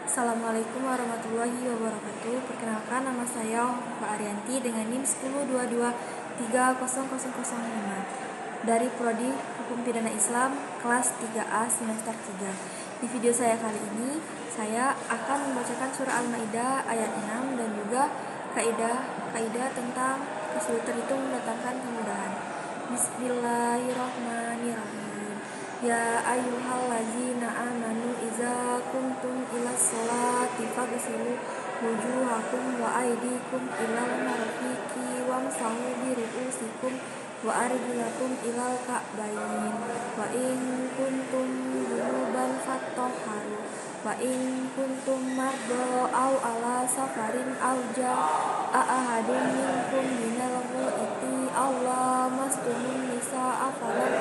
Assalamualaikum warahmatullahi wabarakatuh. Perkenalkan, nama saya Mbak Arianti dengan NIM 1022300005 dari Prodi Hukum Pidana Islam kelas 3A semester 3. Di video saya kali ini, saya akan membacakan surah Al-Maidah ayat 6 dan juga kaidah tentang kesulitan itu mendatangkan kemudahan. Bismillahirrahmanirrahim. Ya ayyuhallazina amanu iza kuntum ilas sholati faghsilu wujuhakum wa aydikum ilal marafiqi wamsahu bi ru'usikum wa arjulakum ilal ka'bayn wa in kuntum junuban fattahharu wa in kuntum marda aw ala safarin aw jaa'a ahadun minkum minal ghaiti aw lamastumun nisaa falam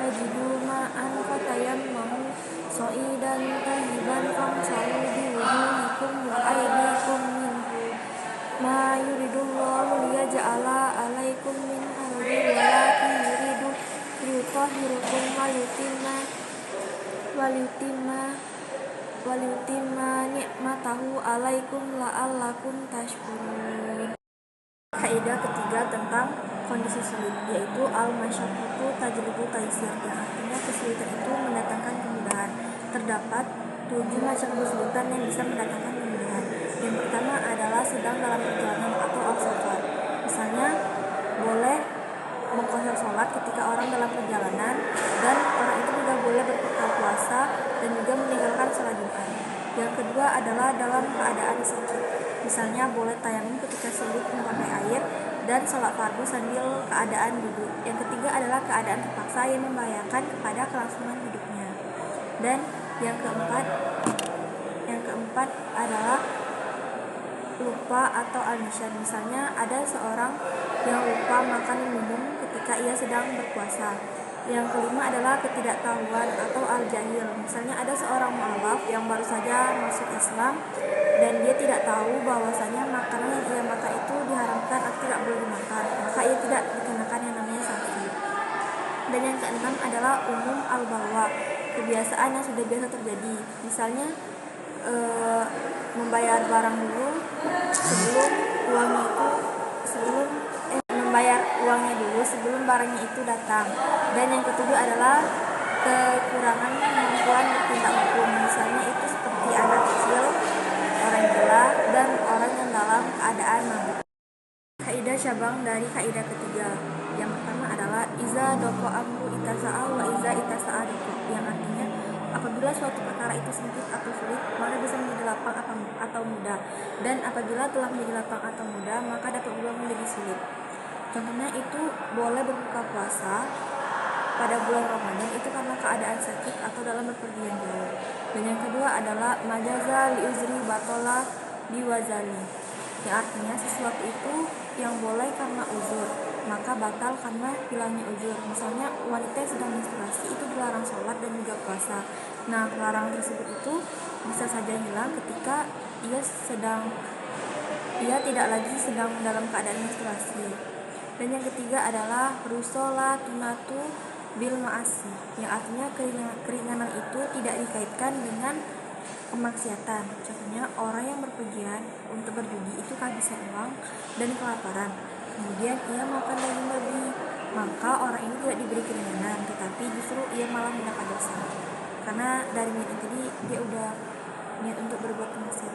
tajidu ma'an fatayammamu sa'idan tayyiban famsahu biwujuhikum wa aydikum minhu ma yuridullahu liyaj'ala 'alaikum min harajin walakin yuridu liyutahhirakum wa liyutimma ni'matahu 'alaikum la'allakum tashkurun. Kaidah ketiga tentang kondisi sulit, yaitu al-masyaqqatu tajlibu taysir, yang artinya kesulitan itu mendatangkan kemudahan. Terdapat 7 macam kesulitan yang bisa mendatangkan kemudahan. Yang pertama adalah sedang dalam perjalanan atau al-safar. Misalnya, boleh mengqashar sholat ketika orang dalam perjalanan, dan orang itu juga boleh berbuka puasa dan juga meninggalkan sholat Jumat. Yang kedua adalah dalam keadaan sakit. Misalnya boleh tayamum ketika sulit memakai air dan sholat fardu sambil keadaan duduk. Yang ketiga adalah keadaan terpaksa yang membahayakan kepada kelangsungan hidupnya. Dan yang keempat adalah lupa atau al-nisyan. Misalnya ada seorang yang lupa makan dan minum ketika ia sedang berpuasa. Yang kelima adalah ketidaktahuan atau al-jahil. Misalnya ada seorang mu'alaf yang baru saja masuk Islam dan dia tidak tahu bahwasanya makanan yang ia makan itu diharamkan atau tidak boleh dimakan, maka ia tidak dikenakan yang namanya sanksi. Dan yang keenam adalah umum al-balwa, kebiasaan yang sudah biasa terjadi. Misalnya membayar barang dulu membayar uangnya dulu sebelum barangnya itu datang. Dan yang ketujuh adalah kekurangan kemampuan bertindak hukum. Misalnya itu seperti anak kecil, orang gila, dan orang yang dalam keadaan mabuk. Kaidah cabang dari kaidah ketiga. Yang pertama adalah iza doko amru itasa'a wa iza itasa'a doko, yang artinya apabila suatu perkara itu sempit atau sulit, maka bisa menjadi lapang atau mudah, dan apabila telah menjadi lapang atau mudah, maka dapat juga menjadi sulit. Contohnya itu boleh berbuka puasa pada bulan Ramadan itu karena keadaan sakit atau dalam berpergian jauh. Dan yang kedua adalah majaza liuzri batola biwazali, yang artinya sesuatu itu yang boleh karena uzur maka batal karena hilangnya uzur. Misalnya wanita yang sedang menstruasi itu dilarang sholat dan juga puasa. Nah, larangan tersebut itu bisa saja hilang ketika ia tidak lagi sedang dalam keadaan menstruasi. Dan yang ketiga adalah rusola tunatu bil ma'asi, yang artinya keringanan itu tidak dikaitkan dengan kemaksiatan. Contohnya orang yang berpergian untuk berjudi itu kehabisan uang dan kelaparan, kemudian ia makan daging babi, maka orang ini tidak diberi keringanan, tetapi justru ia malah mendapat dosa karena dari niat tadi dia udah niat untuk berbuat kemaksiatan.